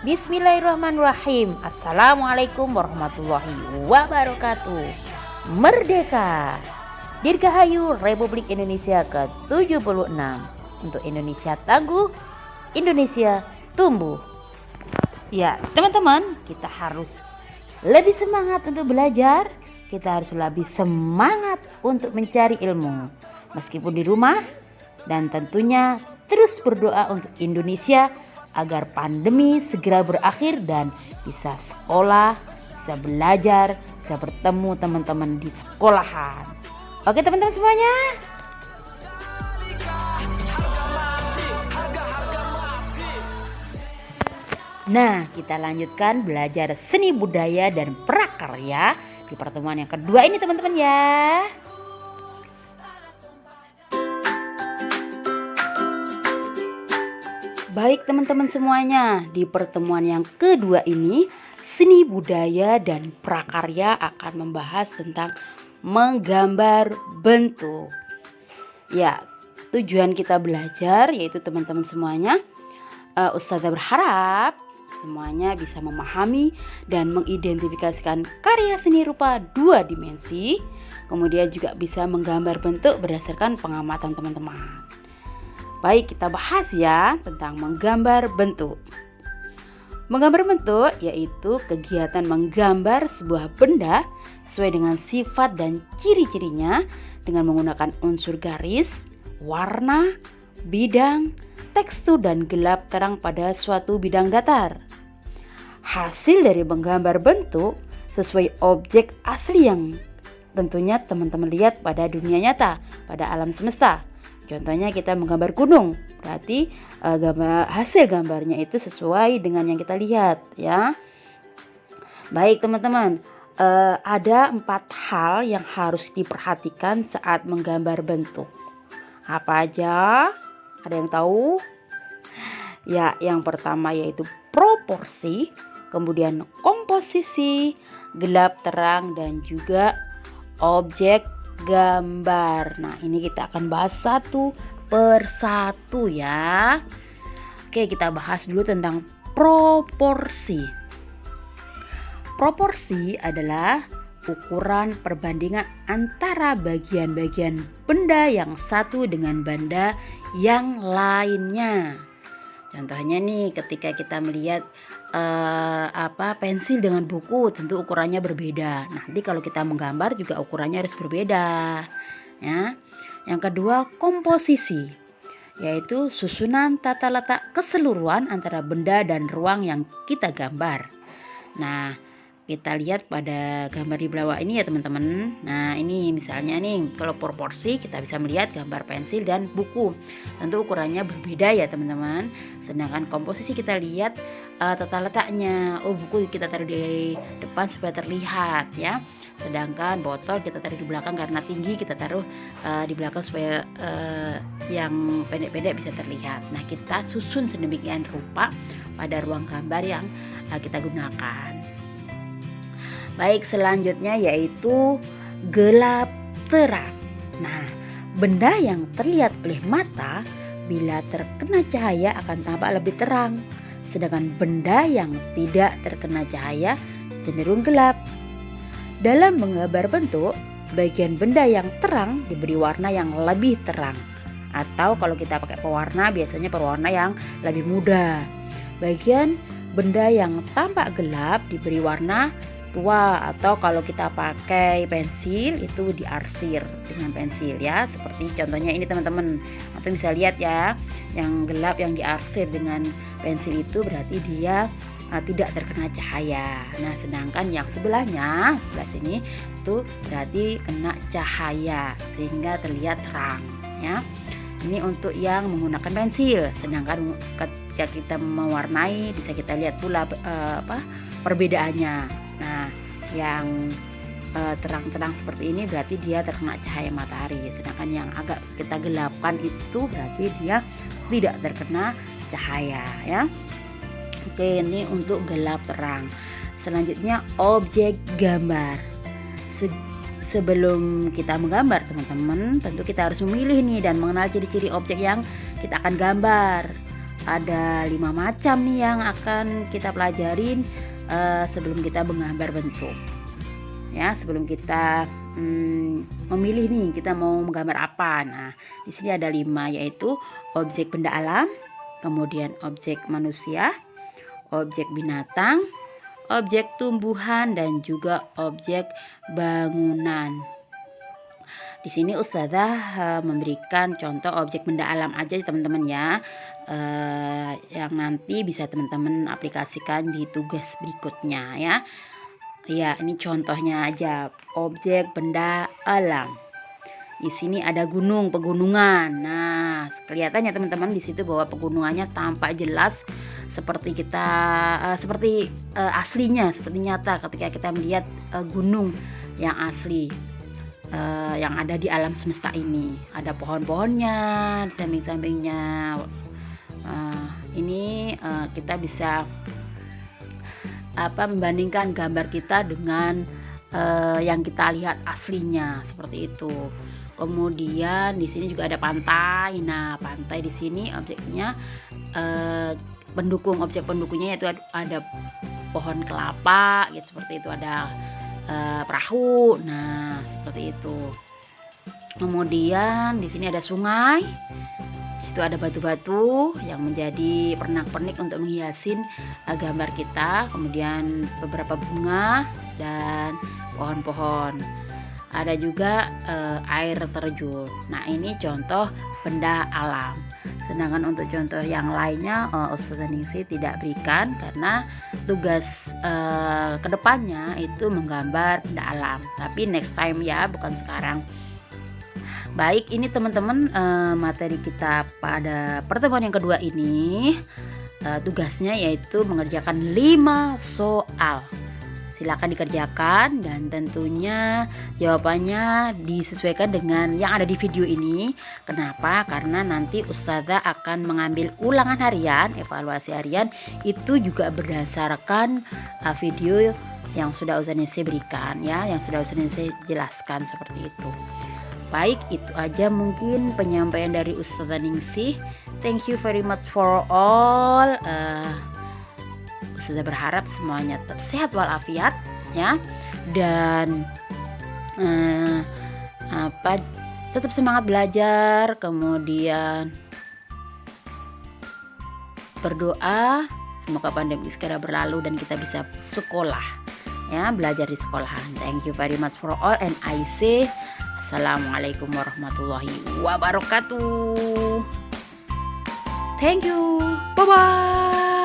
Bismillahirrahmanirrahim. Assalamualaikum warahmatullahi wabarakatuh. Merdeka! Dirgahayu Republik Indonesia ke-76. Untuk Indonesia tangguh, Indonesia tumbuh. Ya, teman-teman, kita harus lebih semangat untuk belajar. Kita harus lebih semangat untuk mencari ilmu, meskipun di rumah. Dan tentunya terus berdoa untuk Indonesia agar pandemi segera berakhir dan bisa sekolah, bisa belajar, bisa bertemu teman-teman di sekolahan. Oke teman-teman semuanya. Nah, kita lanjutkan belajar seni budaya dan prakarya di pertemuan yang kedua ini teman-teman ya. Baik teman-teman semuanya, di pertemuan yang kedua ini seni budaya dan prakarya akan membahas tentang menggambar bentuk. Ya, tujuan kita belajar yaitu teman-teman semuanya, Ustazah berharap semuanya bisa memahami dan mengidentifikasikan karya seni rupa 2 dimensi, kemudian juga bisa menggambar bentuk berdasarkan pengamatan teman-teman. Baik, kita bahas ya tentang menggambar bentuk. Menggambar bentuk yaitu kegiatan menggambar sebuah benda sesuai dengan sifat dan ciri-cirinya dengan menggunakan unsur garis, warna, bidang, tekstur dan gelap terang pada suatu bidang datar. Hasil dari menggambar bentuk sesuai objek asli yang tentunya teman-teman lihat pada dunia nyata, pada alam semesta. Contohnya kita menggambar gunung, berarti hasil gambarnya itu sesuai dengan yang kita lihat ya. Baik teman-teman, ada 4 hal yang harus diperhatikan saat menggambar bentuk. Apa aja? Ada yang tahu? Ya, yang pertama yaitu proporsi, kemudian komposisi, gelap terang dan juga objek gambar. Nah, ini kita akan bahas satu persatu ya. Oke, kita bahas dulu tentang proporsi. Proporsi adalah ukuran perbandingan antara bagian-bagian benda yang satu dengan benda yang lainnya. Contohnya nih, ketika kita melihat pensil dengan buku, tentu ukurannya berbeda. Nanti kalau kita menggambar juga ukurannya harus berbeda ya. Yang kedua, komposisi, yaitu susunan tata letak keseluruhan antara benda dan ruang yang kita gambar. Nah, kita lihat pada gambar di bawah ini ya teman-teman. Nah, ini misalnya nih, kalau proporsi kita bisa melihat gambar pensil dan buku. Tentu ukurannya berbeda ya teman-teman. Sedangkan komposisi kita lihat tata letaknya. Oh, buku kita taruh di depan supaya terlihat ya. Sedangkan botol kita taruh di belakang karena tinggi, kita taruh di belakang supaya yang pendek-pendek bisa terlihat. Nah, kita susun sedemikian rupa pada ruang gambar yang kita gunakan. Baik, selanjutnya yaitu gelap terang. Nah, benda yang terlihat oleh mata bila terkena cahaya akan tampak lebih terang. Sedangkan benda yang tidak terkena cahaya cenderung gelap. Dalam menggambar bentuk, bagian benda yang terang diberi warna yang lebih terang. Atau kalau kita pakai pewarna, biasanya pewarna yang lebih muda. Bagian benda yang tampak gelap diberi warna tua, atau kalau kita pakai pensil itu diarsir dengan pensil ya, seperti contohnya ini teman-teman. Atau bisa lihat ya, yang gelap yang diarsir dengan pensil itu berarti dia tidak terkena cahaya. Nah, sedangkan yang sebelahnya, sebelah sini itu berarti kena cahaya sehingga terlihat terang ya. Ini untuk yang menggunakan pensil. Sedangkan ketika kita mewarnai bisa kita lihat pula perbedaannya. Nah, yang terang-terang seperti ini berarti dia terkena cahaya matahari. Sedangkan yang agak kita gelapkan itu berarti dia tidak terkena cahaya ya. Oke, ini untuk gelap terang. Selanjutnya objek gambar. Sebelum kita menggambar teman-teman, tentu kita harus memilih nih dan mengenal ciri-ciri objek yang kita akan gambar. ada 5 macam nih yang akan kita pelajarin sebelum kita menggambar bentuk. Ya, sebelum kita memilih nih kita mau menggambar apa. Nah, di sini ada 5, yaitu objek benda alam, kemudian objek manusia, objek binatang, objek tumbuhan, dan juga objek bangunan. Di sini Ustazah memberikan contoh objek benda alam aja teman-teman ya, yang nanti bisa teman-teman aplikasikan di tugas berikutnya ya. Ya, ini contohnya aja objek benda alam. Di sini ada gunung, pegunungan. Nah, kelihatannya teman-teman di situ bahwa pegunungannya tampak jelas seperti kita aslinya, seperti nyata ketika kita melihat gunung yang asli yang ada di alam semesta ini. Ada pohon-pohonnya di samping-sampingnya. Ini kita bisa membandingkan gambar kita dengan yang kita lihat aslinya seperti itu. Kemudian di sini juga ada pantai. Nah, pantai di sini objeknya objek pendukungnya yaitu ada pohon kelapa gitu, seperti itu, ada perahu. Nah, seperti itu. Kemudian di sini ada sungai. Itu ada batu-batu yang menjadi pernak-pernik untuk menghiasin gambar kita, kemudian beberapa bunga dan pohon-pohon. Ada juga air terjun. Nah, ini contoh benda alam. Sedangkan untuk contoh yang lainnya Ustazah Ningsih tidak berikan karena tugas kedepannya itu menggambar benda alam. Tapi next time ya, bukan sekarang. Baik, ini teman-teman materi kita pada pertemuan yang kedua ini tugasnya yaitu mengerjakan 5 soal. Silakan dikerjakan dan tentunya jawabannya disesuaikan dengan yang ada di video ini. Kenapa? Karena nanti Ustazah akan mengambil ulangan harian, evaluasi harian itu juga berdasarkan video yang sudah Ustazah Ningsih berikan ya, yang sudah Ustazah Ningsih jelaskan seperti itu. Baik, itu aja mungkin penyampaian dari Ustazah Ningsih. Thank you very much for all. Ustazah berharap semuanya tetap sehat walafiat ya, dan tetap semangat belajar, kemudian berdoa semoga pandemi segera berlalu dan kita bisa sekolah ya, belajar di sekolahan. Thank you very much for all and I say Assalamualaikum warahmatullahi wabarakatuh. Thank you. Bye bye.